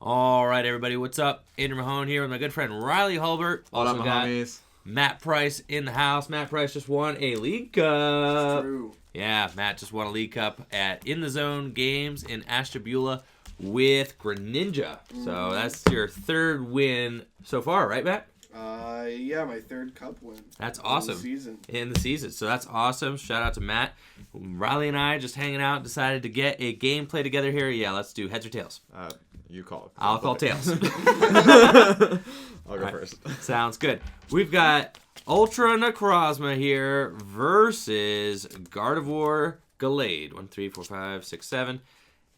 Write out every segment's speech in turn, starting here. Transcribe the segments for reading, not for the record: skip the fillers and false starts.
All right, everybody, what's up? Andrew Mahone here with my good friend Riley Hulbert. What up, Also got homies? Matt Price in the house. Matt Price just won a League Cup. True. Yeah, Matt just won a League Cup at In the Zone Games in Ashtabula with Greninja. So that's your third win so far, right, Matt? Yeah, my third cup win. That's of awesome. the season. In the season. So that's awesome. Shout out to Matt. Riley and I just hanging out, decided to get a gameplay together here. Yeah, let's do heads or tails. You call it. I'll call tails. I'll go first. Sounds good. We've got Ultra Necrozma here versus Gardevoir Gallade. 1, 3, 4, 5, 6, 7.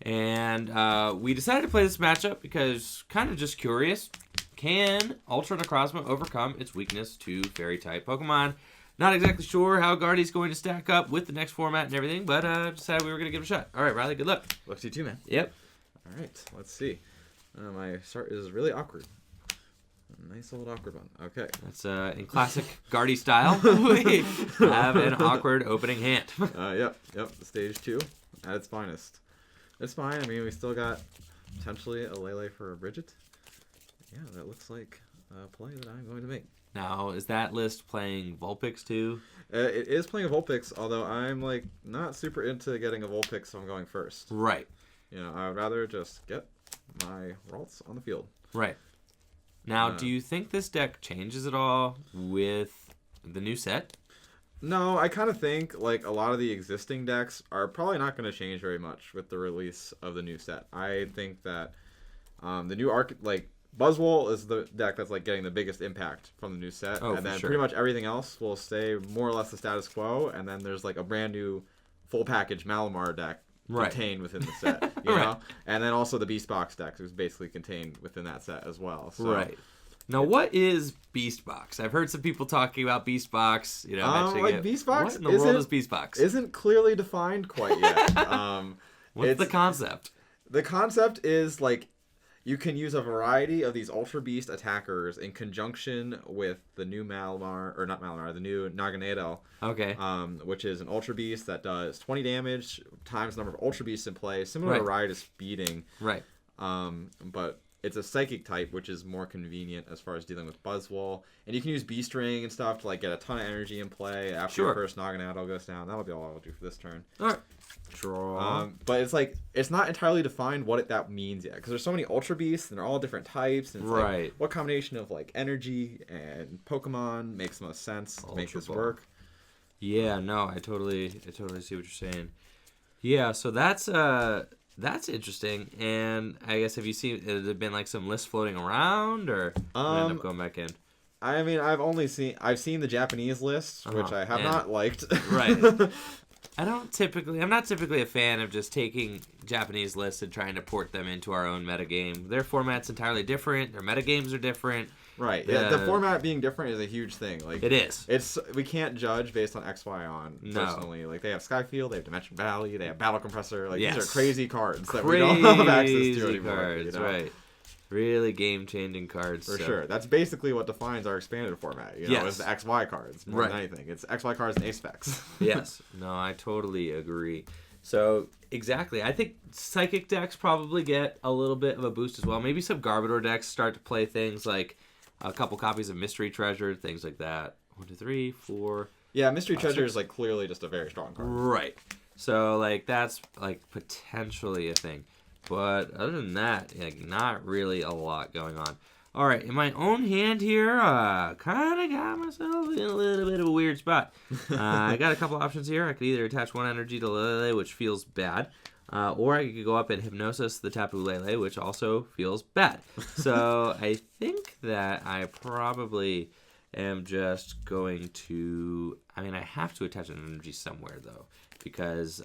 And we decided to play this matchup because kind of just curious. Can Ultra Necrozma overcome its weakness to Fairy-type Pokemon? Not exactly sure how Guardy's going to stack up with the next format and everything, but decided we were going to give it a shot. All right, Riley, good luck. Luck to you too, man. Yep. All right, let's see. My start is really awkward. A nice old awkward one. Okay. That's in classic Guardy style. We have an awkward opening hand. Yep. Stage 2 at its finest. It's fine. I mean, we still got potentially a Lele for a Bridget. Yeah, that looks like a play that I'm going to make. Now, is that list playing Vulpix too? It is playing a Vulpix, although I'm like not super into getting a Vulpix, so I'm going first. Right. You know, I would rather just get my Ralts on the field. Right. Now, do you think this deck changes at all with the new set? No, I kind of think like a lot of the existing decks are probably not going to change very much with the release of the new set. I think that the new Buzzwole is the deck that's like getting the biggest impact from the new set, Oh, and then sure. pretty much everything else will stay more or less the status quo. And then there's like a brand new full package Malamar deck contained within the set, you know. And then also the Beast Box deck is basically contained within that set as well. So, right. Now, what is Beast Box? I've heard some people talking about Beast Box. You know, mentioning it. Beast Box. What in the world is Beast Box? Isn't clearly defined quite yet. What's the concept? The concept is like you can use a variety of these Ultra Beast attackers in conjunction with the new the new Naganadel. Okay. Which is an Ultra Beast that does 20 damage times the number of Ultra Beasts in play, similar to Riotous Speeding. Right. But it's a Psychic type, which is more convenient as far as dealing with Buzzwole. And you can use Beast Ring and stuff to like get a ton of energy in play after your first Naganadel goes down. That'll be all I'll do for this turn. All right. Draw. But it's like it's not entirely defined what that means yet, because there's so many Ultra Beasts and they're all different types. And it's like, what combination of like energy and Pokemon makes the most sense to make this work? Yeah, no, I totally see what you're saying. Yeah, so that's interesting. And I guess have you seen? Has there been like some lists floating around, or end up going back in? I mean, I've seen the Japanese list, which I have not liked. Right. I'm not typically a fan of just taking Japanese lists and trying to port them into our own metagame. Their format's entirely different. Their metagames are different. Right. Yeah, the format being different is a huge thing. Like it is. We can't judge based on XY on personally. Like they have Skyfield, they have Dimension Valley, they have Battle Compressor. Like these are crazy cards that we don't have access to anymore. Cards, you know? Right. Really game-changing cards. For sure. That's basically what defines our expanded format, you know, is the XY cards more than anything. It's XY cards and A-Specs. Yes. No, I totally agree. So, exactly. I think Psychic decks probably get a little bit of a boost as well. Maybe some Garbodor decks start to play things like a couple copies of Mystery Treasure, things like that. 1, 2, 3, 4. Yeah, Mystery Treasure is like clearly just a very strong card. Right. So, like, that's like potentially a thing. But other than that, like, not really a lot going on. All right, in my own hand here, kind of got myself in a little bit of a weird spot. I got a couple options here. I could either attach one energy to Lele, which feels bad, or I could go up and Hypnosis the Tapu Lele, which also feels bad. So I think that I probably am just going to... I mean, I have to attach an energy somewhere, though, because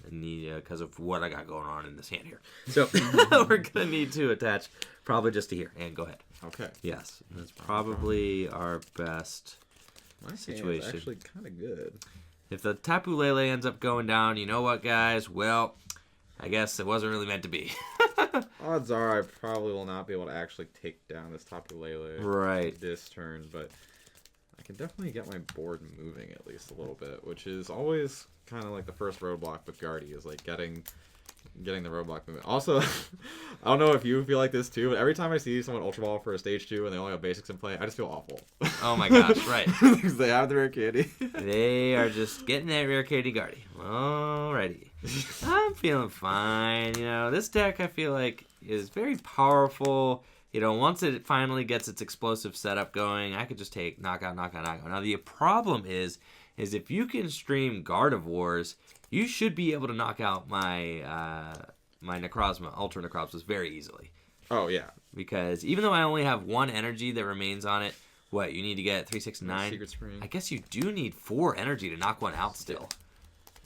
because of what I got going on in this hand here. So we're going to need to attach probably just to here. And go ahead. Okay. Yes. That's probably our best situation. My actually kind of good. If the Tapu Lele ends up going down, you know what, guys? Well, I guess it wasn't really meant to be. Odds are I probably will not be able to actually take down this Tapu Lele this turn, but I can definitely get my board moving at least a little bit, which is always kind of like the first roadblock with Guardy, is like getting getting the roadblock movement. Also, I don't know if you feel like this too, but every time I see someone Ultra Ball for a stage 2 and they only have basics in play, I just feel awful. Oh my gosh, right. Because they have the rare candy. They are just getting that rare candy Guardy. Alrighty. I'm feeling fine. This deck I feel like is very powerful. Once it finally gets its explosive setup going, I could just take knockout. Now the problem is if you can stream Gardevoirs, you should be able to knock out my my Necrozma, Ultra Necrozmas very easily. Oh, yeah. Because even though I only have 1 energy that remains on it, what, you need to get 3, 6, 9? Secret Spring. I guess you do need 4 energy to knock one out still.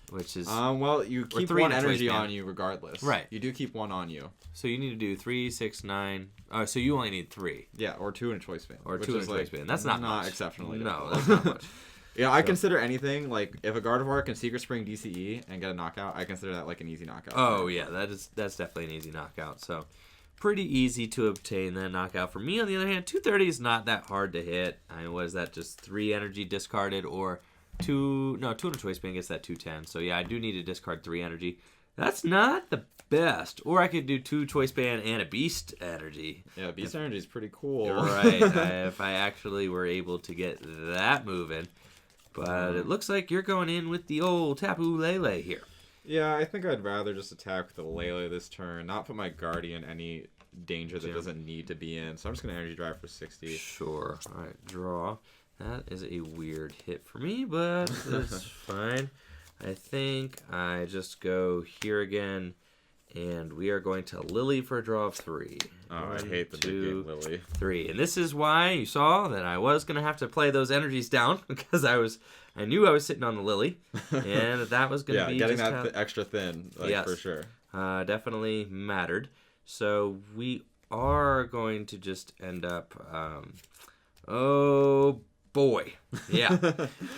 Which is... well, you keep 3 1 in a choice energy band. on you regardless. Right. You do keep 1 on you. So you need to do 3, 6, 9... Oh, so you only need 3. Yeah, or 2 in a choice band. Or which 2 in a is, choice band. That's not much. exceptionally No, difficult. that's not much. Yeah, I consider anything, like, if a Gardevoir can Secret Spring DCE and get a knockout, I consider that, like, an easy knockout. Oh, yeah, that's definitely an easy knockout. So, pretty easy to obtain that knockout. For me, on the other hand, 230 is not that hard to hit. I mean, what is that, just 3 energy discarded, or 2 in a choice band gets that 210. So, yeah, I do need to discard 3 energy. That's not the best. Or I could do 2 choice band and a beast energy. Yeah, Beast Energy is pretty cool. Right, if I actually were able to get that moving. But it looks like you're going in with the old Tapu Lele here. Yeah, I think I'd rather just attack with the Lele this turn, not put my Guardian any danger that doesn't need to be in. So I'm just going to Energy Drive for 60. Sure. All right, draw. That is a weird hit for me, but it's fine. I think I just go here again, and we are going to Lily for a draw of 3. Oh, I 1, hate the 2, big game Lily. 3. And this is why you saw that I was going to have to play those energies down, because I knew I was sitting on the Lily, and that was going to be getting just that extra thin, Yes. for sure. definitely mattered. So we are going to just end up, oh boy, yeah.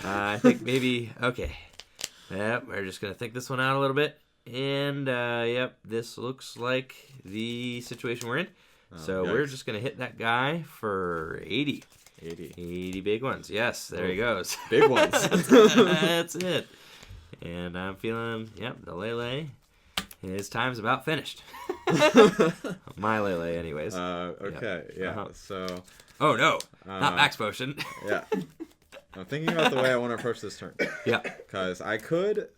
I think maybe, okay. Yep, we're just going to think this one out a little bit. And, yep, this looks like the situation we're in. So we're just going to hit that guy for 80. 80 big ones. Yes, there he goes. Big ones. That's it. And I'm feeling, yep, the Lele. His time's about finished. My Lele, anyways. Okay, yeah. Uh-huh. So, Oh, no. Not Max Potion. yeah. I'm thinking about the way I want to approach this turn. Yeah. Because I could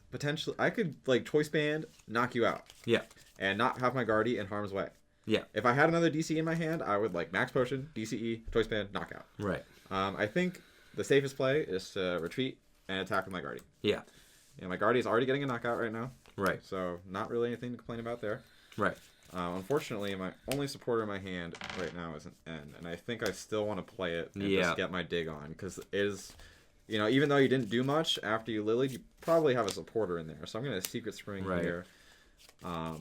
like choice band, knock you out. Yeah. And not have my Guardy in harm's way. Yeah. If I had another DC in my hand, I would like Max Potion, DCE, choice band, knockout. Right. I think the safest play is to retreat and attack with my Guardy. Yeah. Yeah, my Guardy is already getting a knockout right now. Right. So not really anything to complain about there. Right. Unfortunately, my only supporter in my hand right now is an N, and I think I still want to play it and Yeah. just get my dig on, because it is, even though you didn't do much after you Lilied, you probably have a supporter in there. So I'm going to Secret Spring Right. here. I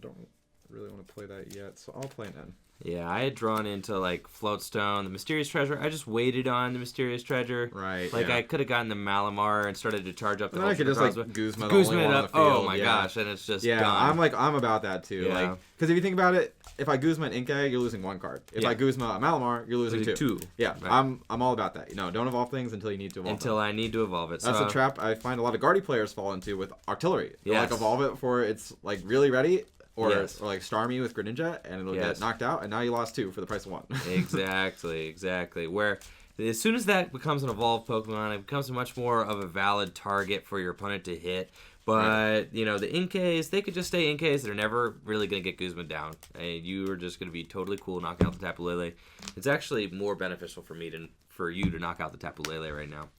don't really want to play that yet, so I'll play an N. Yeah, I had drawn into, like, Floatstone, the Mysterious Treasure. I just waited on the Mysterious Treasure. Right, Like, yeah. I could have gotten the Malamar and started to charge up the And then I could just, like, Ultra Guzma the Guzma only it one on up. the field. Oh, my yeah. gosh, and it's just Yeah, gone. I'm about that, too. Yeah. Like, because if you think about it, if I Guzma an Inkay, you're losing 1 card. If Yeah. I Guzma a Malamar, you're losing 2. Yeah, Right. I'm all about that. Don't evolve things until you need to evolve Until them. I need to evolve it. That's so, a trap I find a lot of Guardy players fall into with Artillery. They'll, Yes. like, evolve it before it's, like, really ready, or, Yes. or like, Starmie with Greninja, and it'll Yes. get knocked out, and now you lost 2 for the price of 1. Exactly. Where as soon as that becomes an evolved Pokemon, it becomes much more of a valid target for your opponent to hit. But, the Inkays, they could just stay Inkays. They're never really going to get Guzman down. And you are just going to be totally cool knocking out the Tapu Lele. It's actually more beneficial for me for you to knock out the Tapu Lele right now.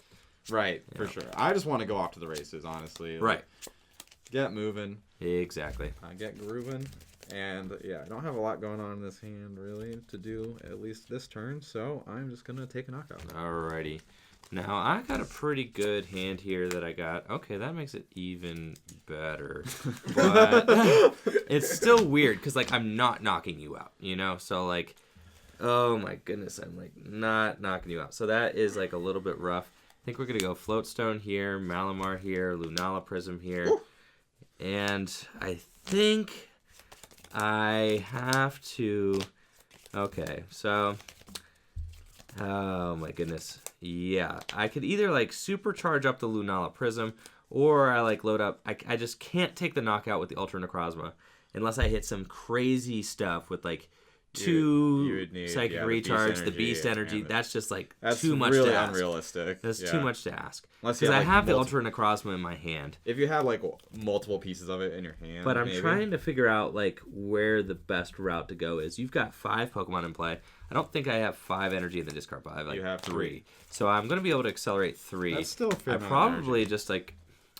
Right, for sure. I just want to go off to the races, honestly. Right. Get moving. Exactly. Get grooving. And, yeah, I don't have a lot going on in this hand, really, to do, at least this turn. So I'm just going to take a knockout. Alrighty. Now, I got a pretty good hand here that I got. Okay, that makes it even better. But it's still weird because, like, I'm not knocking you out, So, like, oh my goodness, I'm, like, not knocking you out. So that is, like, a little bit rough. I think we're going to go Floatstone here, Malamar here, Lunala Prism here. Ooh. And I think I have to... Okay, so... Oh my goodness. Yeah, I could either like supercharge up the Lunala Prism, or I like load up. I just can't take the knockout with the Ultra Necrozma unless I hit some crazy stuff with like You 2 would need, psychic the Beast recharge, the Energy, beast energy. and That's just like that's too much really to ask. unrealistic. That's Yeah. too much to ask. Unless you Because I like, have the multiple- Ultra Necrozma in my hand. If you had like multiple pieces of it in your hand, But I'm maybe. trying to figure out like where the best route to go is. You've got 5 Pokemon in play. I don't think I have 5 energy in the discard pile. I have like You have 3. So I'm gonna be able to accelerate 3. That's still a fair I amount of probably just like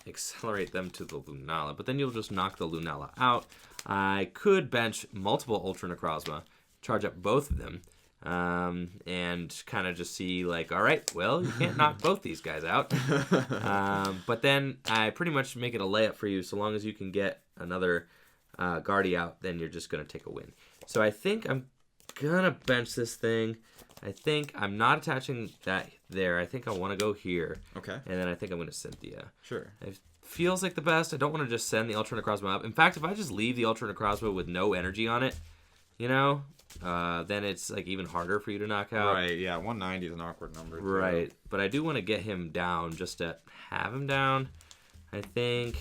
accelerate them to the Lunala, but then you'll just knock the Lunala out. I could bench multiple Ultra Necrozma, charge up both of them, and kind of just see like, all right, well, you can't knock both these guys out. But then I pretty much make it a layup for you. So long as you can get another Guardy out, then you're just gonna take a win. So I think I'm gonna bench this thing. I think I'm not attaching that there. I think I want to go here. Okay. And then I think I'm going to Cynthia. Sure. It feels like the best. I don't want to just send the Ultra Necrozma up. In fact, if I just leave the Ultra Necrozma with no energy on it, you know, then it's like even harder for you to knock out. Right. Yeah. 190 is an awkward number. Too. Right. But I do want to get him down just to have him down, I think.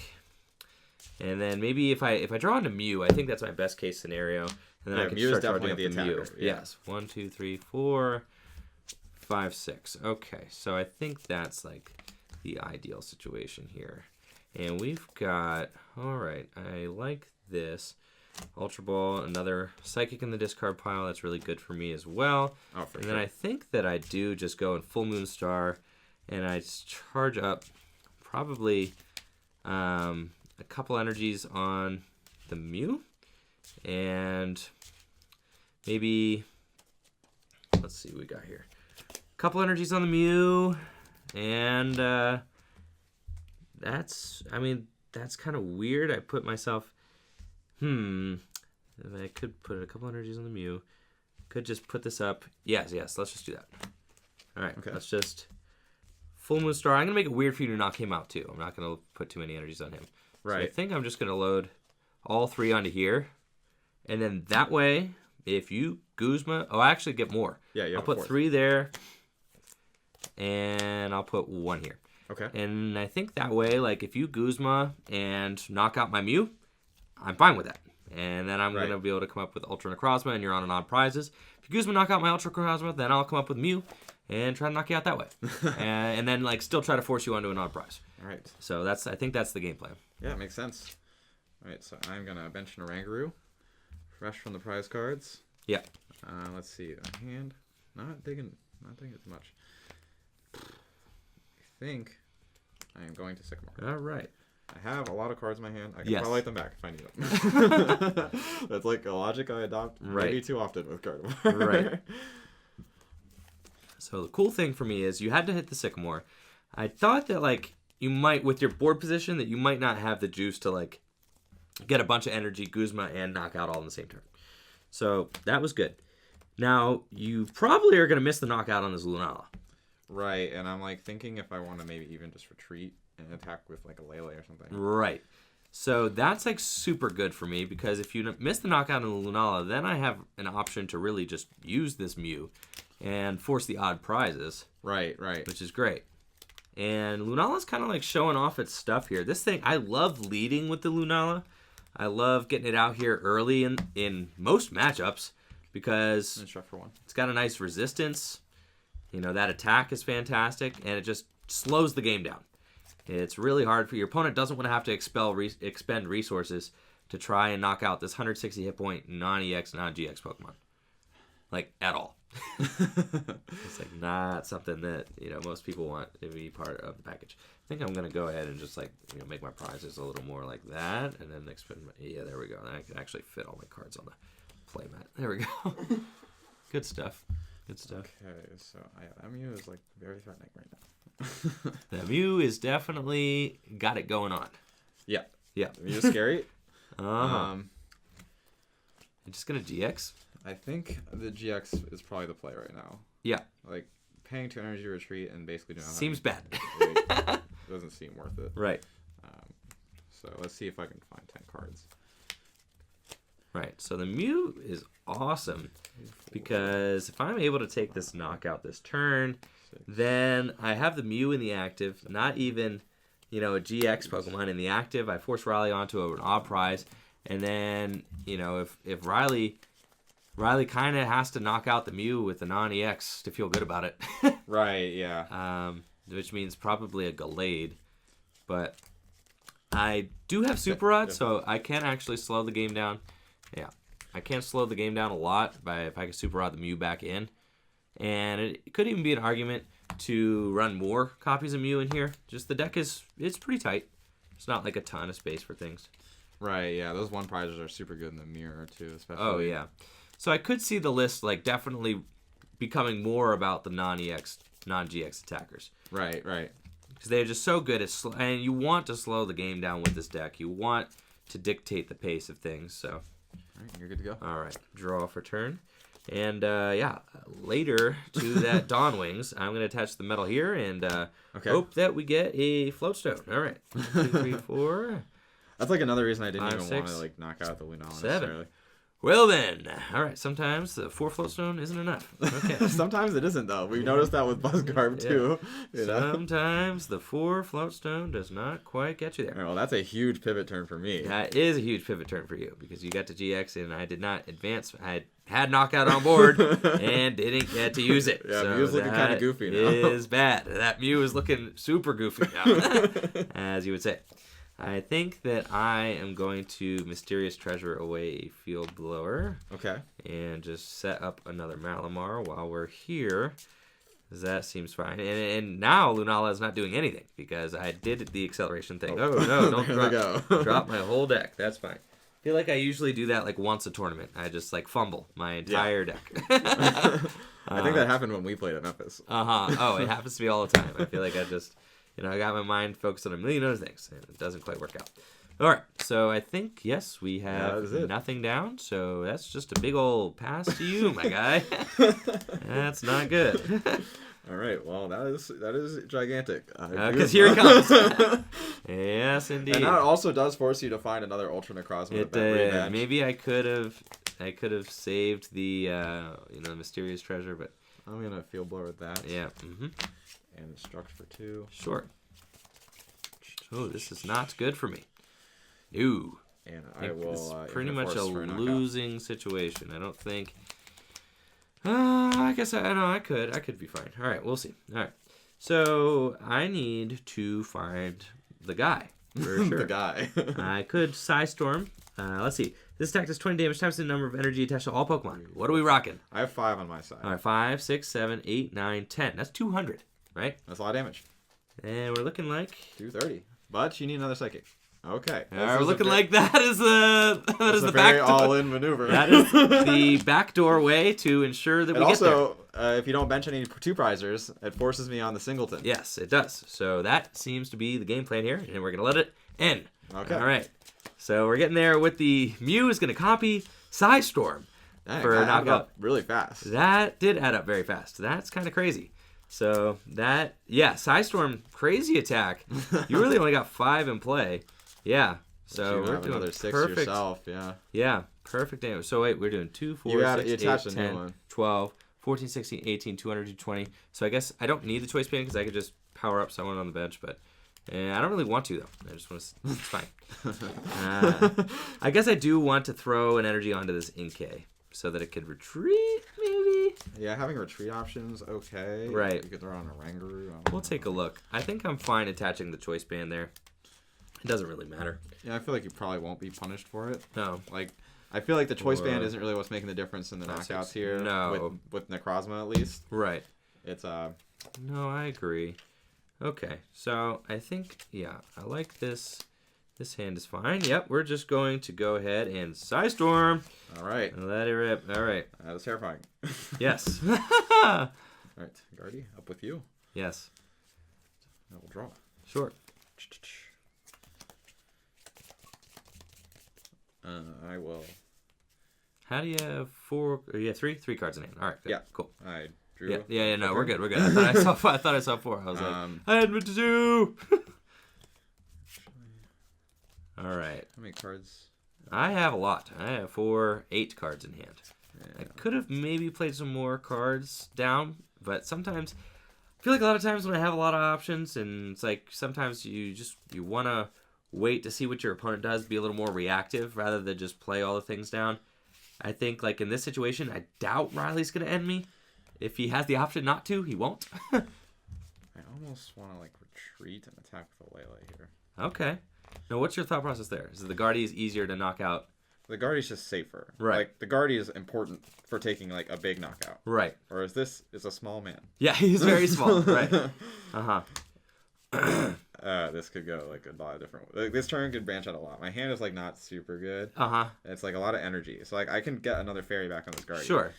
And then maybe if I draw into Mew, I think that's my best case scenario. And then I can Mew is start charging up definitely the the Mew. attacker, yeah. Yes. 1, 2, 3, 4, 5, 6. Okay. So I think that's like the ideal situation here. And we've got, all right, I like this. Ultra Ball, another Psychic in the discard pile. That's really good for me as well. Oh, for And sure. then I think that I do just go in Full Moon Star, and I charge up probably a couple energies on the Mew, and maybe, let's see what we got here. A couple energies on the Mew, and that's kind of weird. I put myself, I could put a couple energies on the Mew. Could just put this up. Yes, let's just do that. All right, Okay. Let's just Full Moon Star. I'm going to make it weird for you to knock him out, too. I'm not going to put too many energies on him. So I Right. think I'm just going to load all 3 onto here. And then that way, if you Guzma... Oh, I actually get more. Yeah, you I'll have a put fourth. 3 there. And I'll put 1 here. Okay. And I think that way, like, if you Guzma and knock out my Mew, I'm fine with that. And then I'm Right. going to be able to come up with Ultra Necrozma, and you're on an odd prizes. If you Guzma knock out my Ultra Necrozma, then I'll come up with Mew and try to knock you out that way. and then, like, still try to force you onto an odd prize. All right. So I think that's the game plan. Yeah, it makes sense. All right, so I'm gonna bench an Oranguru, fresh from the prize cards. Yeah. Let's see, a hand. Not digging as much. I think I am going to Sycamore. All right. I have a lot of cards in my hand. I can Yes. probably light them back if I need them. That's like a logic I adopt maybe Right. too often with Gardevoir. Right. So the cool thing for me is you had to hit the Sycamore. I thought that, like, you might, with your board position, that you might not have the juice to, like, get a bunch of energy, Guzma, and knock out all in the same turn. So that was good. Now, you probably are going to miss the knockout on this Lunala. Right, and I'm like thinking if I want to maybe even just retreat and attack with like a Lele or something. Right. So that's, like, super good for me, because if you miss the knockout on the Lunala, then I have an option to really just use this Mew and force the odd prizes, Right. which is great. And Lunala's kind of like showing off its stuff here. This thing, I love leading with the Lunala. I love getting it out here early in most matchups because Instruct for 1. it's got a nice resistance. You know, that attack is fantastic, and it just slows the game down. It's really hard for your opponent doesn't want to have to expend resources to try and knock out this 160 hit point non-EX, non-GX Pokemon. Like, at all. It's like not something that, you know, most people want to be part of the package. I think I'm going to go ahead and just, like, you know, make my prizes a little more like that, and then expend yeah, there we go. And I can actually fit all my cards on the playmat. There we go. Good stuff. Okay, so that Mew is like very threatening right now. The Mew is definitely got it going on. Yeah. Yeah. Mew is scary. I'm just going to GX. I think the GX is probably the play right now. Yeah. Like paying 2 energy retreat and basically doing Seems bad. doesn't seem worth it. Right. So let's see if I can find 10 cards. Right. So the Mew is awesome because if I'm able to take this knockout this turn, then I have the Mew in the active, not even, a GX Pokemon in the active, I force Riley onto an odd prize, and then if Riley kind of has to knock out the Mew with the non-EX to feel good about it. Right. Yeah. Which means probably a Gallade, but I do have Super Rod, so I can actually slow the game down. Yeah, I can slow the game down a lot if I can Super Rod the Mew back in. And it could even be an argument to run more copies of Mew in here. Just the deck it's pretty tight. It's not like a ton of space for things. Right. Yeah. Those one prizes are super good in the mirror too, especially. Oh yeah. So I could see the list like definitely becoming more about the non-GX attackers. Right. Because they're just so good at and you want to slow the game down with this deck. You want to dictate the pace of things. So. All right, you're good to go. All right, draw for turn. And later to that Dawn Wings, I'm going to attach the metal here and hope that we get a Floatstone. All right, 1, 2, 3, 4. That's like another reason I didn't 5, even 6, want to knock out the Lunala 7. necessarily. Well then, all right. Sometimes the 4 Floatstone isn't enough. Okay. Sometimes it isn't though. We've noticed that with Buzzgarb too. You know? Sometimes the 4 Floatstone does not quite get you there. All right, well, that's a huge pivot turn for me. That is a huge pivot turn for you because you got to GX and I did not advance. I had Knockout on board and didn't get to use it. Yeah, so Mew's looking kind of goofy now. Is bad. That Mew is looking super goofy now, as you would say. I think that I am going to Mysterious Treasure away a Field Blower. Okay. And just set up another Malamar while we're here. That seems fine. And now Lunala is not doing anything because I did the acceleration thing. Oh no, don't drop my whole deck. That's fine. I feel like I usually do that like once a tournament. I just like fumble my entire deck. I think that happened when we played at Memphis. Oh, it happens to me all the time. I feel like I just... I got my mind focused on a million other things, and it doesn't quite work out. All right, so I think, yes, we have nothing down, so that's just a big old pass to you, my guy. That's not good. All right, well, that is gigantic. Because here he comes. Yes, indeed. And that also does force you to find another Ultra Necrozma. Maybe I could have saved the Mysterious Treasure, but I'm gonna Field Blower with that. Yeah. And Instruct for 2. Sure. Oh, this is not good for me. No. And I will. It's pretty much a losing situation. I don't think. I guess I could be fine. All right, we'll see. All right. So I need to find the guy. For sure. The guy. I could Psystorm. Let's see. This attack does 20 damage times the number of energy attached to all Pokemon. What are we rocking? I have 5 on my side. All right, 5, 6, 7, 8, 9, 10. That's 200, right? That's a lot of damage. And we're looking like 230. But you need another Psychic. Okay. All right, we're looking like that is the very back all-in maneuver. That is the backdoor way to ensure that we get there. Also, if you don't bench any 2-prizers, it forces me on the Singleton. Yes, it does. So that seems to be the game plan here, and we're gonna let it end. Okay. All right. So we're getting there with the Mew is gonna copy Psystorm for a knockout really fast. That did add up very fast. That's kind of crazy. So that, Psystorm, crazy attack. You really only got 5 in play. Yeah. So we're doing another 6 perfect. yourself. Yeah. Yeah. Perfect damage. So wait, we're doing 2, 4, 6, 8, 10, 12, 14, 16, 18, 220. So I guess I don't need the choice band because I could just power up someone on the bench, but I don't really want to though. I just want to. It's fine. I guess I do want to throw an energy onto this Inkay so that it could retreat, maybe. Yeah, having retreat options, okay. Right. You could throw on a Rangaroo. We'll take a look. I think I'm fine attaching the choice band there. It doesn't really matter. Yeah, I feel like you probably won't be punished for it. No. Like, I feel like the choice band isn't really what's making the difference in the knockouts here. No. With Necrozma, at least. Right. It's No, I agree. Okay, so I think, I like this. This hand is fine. Yep, we're just going to go ahead and Psystorm. All right. Let it rip. All right. That was terrifying. Yes. All right, Guardy, up with you. Yes. I will draw. Sure. I will. How do you have 4? You have 3? 3 cards in hand. All right. Good. Yeah. Cool. I drew. Yeah. No, we're good. We're good. I thought I saw 4. I was like, I had what to do. All right. How many cards? I have a lot. I have 8 cards in hand. Yeah. I could have maybe played some more cards down, but sometimes feel like a lot of times when I have a lot of options, and it's like sometimes you want to wait to see what your opponent does, be a little more reactive rather than just play all the things down. I think like in this situation, I doubt Riley's going to end me. If he has the option not to, he won't. I almost want to like retreat and attack with a Lele here. Okay. Now, what's your thought process there? Is the Guardy is easier to knock out? The Guardy's just safer. Right. Like the Guardy is important for taking like a big knockout. Right. Whereas this is a small man. Yeah, he's very small. Right. This could go like a lot of different. Like, this turn could branch out a lot. My hand is like not super good. It's like a lot of energy, so like I can get another fairy back on this Guardy. Sure.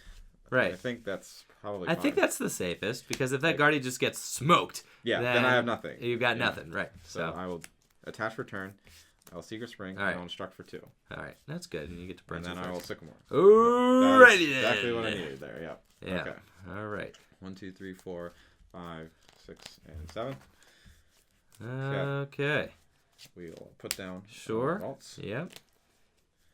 Right. I think that's probably. I think that's the safest because if that Guardy just gets smoked, then I have nothing. You've got nothing. Right. So I will attach for turn. I will Secret Spring. All right. And I will instruct for 2. All right, that's good, and you get to burn. And then I will Sycamore. Alrighty then. Exactly what I needed there. Yep. Yeah. Okay. All right. 1, 2, 3, 4, 5, 6, and 7. Okay. We'll put down. Sure. Vaults. Yep.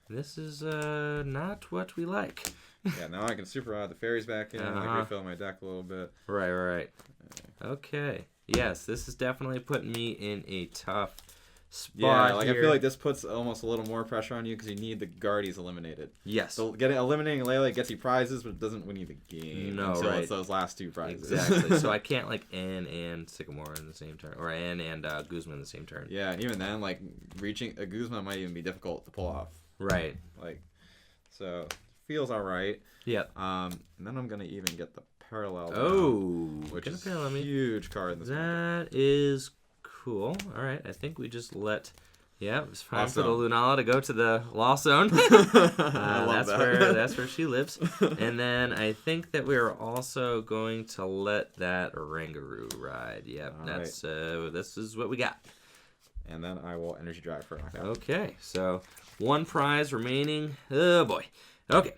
This is not what we like. Yeah. Now I can super add the fairies back in. Like refill my deck a little bit. Right. Okay. Yes, this is definitely putting me in a tough spot. Yeah, like here. I feel like this puts almost a little more pressure on you because you need the Guardies eliminated. Yes. So eliminating Lele gets you prizes, but it doesn't win you the game until right. it's those last 2 prizes. Exactly. So I can't like Anne and Sycamore in the same turn, or Anne and Guzman in the same turn. Yeah, and even then, like reaching a Guzman might even be difficult to pull off. Right. Like, so feels all right. Yep. And then I'm gonna even get the parallel. Which is a huge card in this. That is cool. All right, I think we just let. Yeah, it's fine for the Lunala to go to the Law Zone. That's where she lives. And then I think that we're also going to let that Rangaroo ride. Yep, this is what we got. And then I will Energy Drive for a knockout. Okay, so 1 prize remaining. Oh boy. Okay.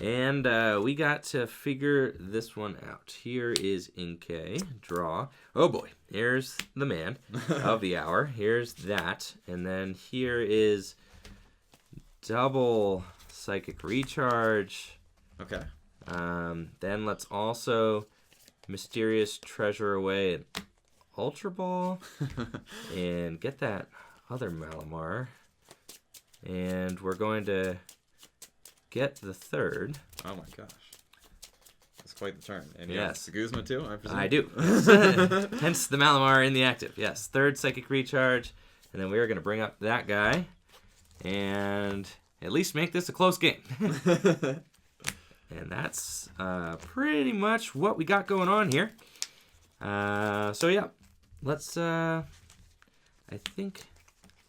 And we got to figure this one out. Here is Inkay. Draw. Oh boy. Here's the man of the hour. Here's that. And then here is double Psychic Recharge. Okay. Then let's also Mysterious Treasure away an Ultra Ball. And get that other Malamar. And we're going to get the 3rd. Oh my gosh. That's quite the turn. And yes. The Guzma too, I presume? I do. Hence the Malamar in the active. Yes, 3rd Psychic Recharge. And then we're going to bring up that guy. And at least make this a close game. And that's pretty much what we got going on here. So yeah, let's, I think,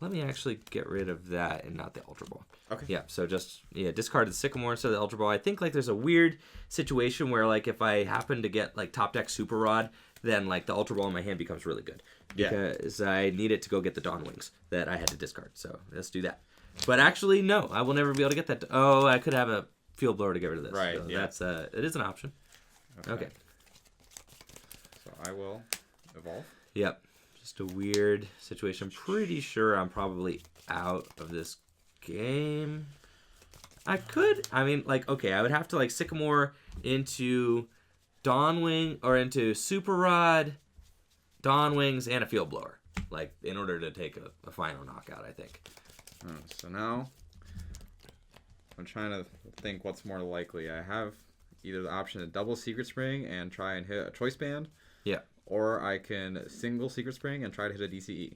let me actually get rid of that and not the Ultra Ball. Okay. Yeah, so just discard the Sycamore instead of the Ultra Ball. I think like there's a weird situation where like if I happen to get like top deck Super Rod, then like the Ultra Ball in my hand becomes really good. Yeah. Because I need it to go get the Dawn Wings that I had to discard. So let's do that. But actually, no, I will never be able to get that. Oh, I could have a Field Blower to get rid of this. Right. So yeah. That's it is an option. Okay. So I will evolve. Yep. Just a weird situation. Pretty sure I'm probably out of this game. I would have to like Sycamore into Dawnwing or into Super Rod, Dawn Wings, and a Field Blower, like in order to take a final knockout, I think. So now I'm trying to think what's more likely. I have either the option to double Secret Spring and try and hit a Choice Band. Yeah. Or I can single Secret Spring and try to hit a DCE.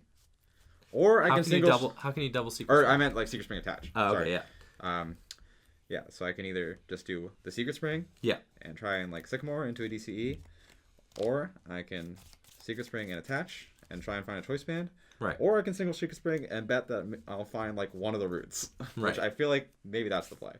Or I can single. How can you double Secret Or Spring? I meant like Secret Spring attach. Oh, Sorry. okay, yeah. Yeah, so I can either just do the Secret Spring. Yeah. And try and like Sycamore into a DCE. Or I can Secret Spring and attach and try and find a Choice Band. Right. Or I can single Secret Spring and bet that I'll find like one of the roots. Right. Which I feel like maybe that's the play.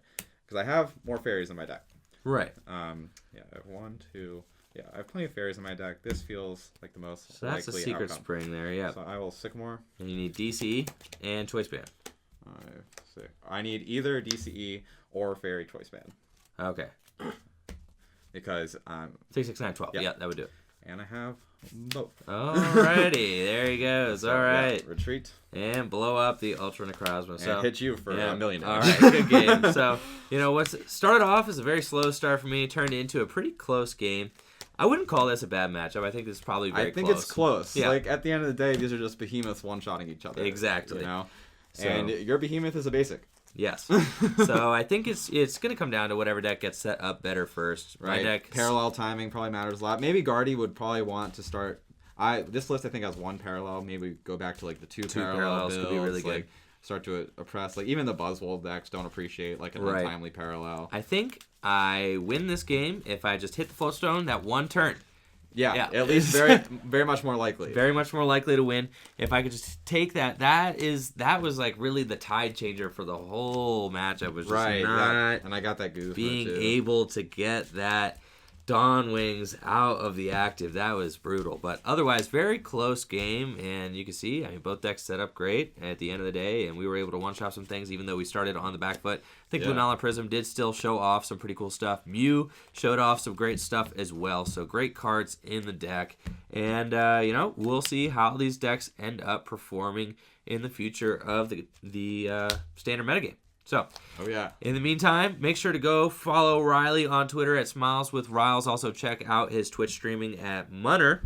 Because I have more fairies in my deck. Right. Yeah, I have 1, 2. Yeah, I have plenty of fairies in my deck. This feels like the most So that's a likely Secret outcome. Spring there, yeah. So I will Sycamore. And you need DCE and Choice Band. 5, 6. I need either DCE or Fairy Choice Band. Okay. Because 3, 6, 9, 12. Yeah. Yeah, that would do it. and I have both. Alrighty, there he goes. So, All right. yeah, retreat. And blow up the Ultra Necrozma. So And hit you for a million. All right, good game. So, what's started off as a very slow start for me, turned into a pretty close game. I wouldn't call this a bad matchup. I think this is probably very I think close. it's close. Yeah. Like at the end of the day, these are just behemoths one-shotting each other. Exactly. You know, So- and your behemoth is a basic. Yes. So I think it's going to come down to whatever deck gets set up better first. Right. My deck. Parallel timing probably matters a lot. Maybe Guardy would probably want to start. This list I think has one parallel. Maybe go back to like the two parallels builds, could be really good. Like, start to oppress. Like even the Buzzwole decks don't appreciate like an Right. untimely parallel. I think I win this game if I just hit the Floatstone that one turn. Yeah, Yeah. at least very much more likely. Very much more likely to win if I could just take that. That was like really the tide changer for the whole matchup. Was just Right. not And I got that goof. being too. able to get that Dawn Wings out of the active. That was brutal. But otherwise, very close game. And you can see, I mean, both decks set up great at the end of the day. And we were able to one-shot some things, even though we started on the back foot. I think Yeah. Lunala Prism did still show off some pretty cool stuff. Mew showed off some great stuff as well. So great cards in the deck. And, we'll see how these decks end up performing in the future of the standard metagame. So, Oh yeah. in the meantime, make sure to go follow Riley on Twitter at Smiles with Riles. Also, check out his Twitch streaming at Munner.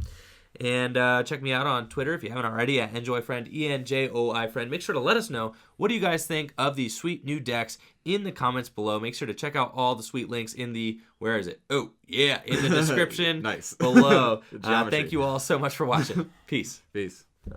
And check me out on Twitter if you haven't already at EnjoyFriend, ENJOI Friend. Make sure to let us know, what do you guys think of these sweet new decks in the comments below. Make sure to check out all the sweet links in the, where is it? Oh, yeah, in the description Nice. below. Geometry. Thank you all so much for watching. Peace. Peace.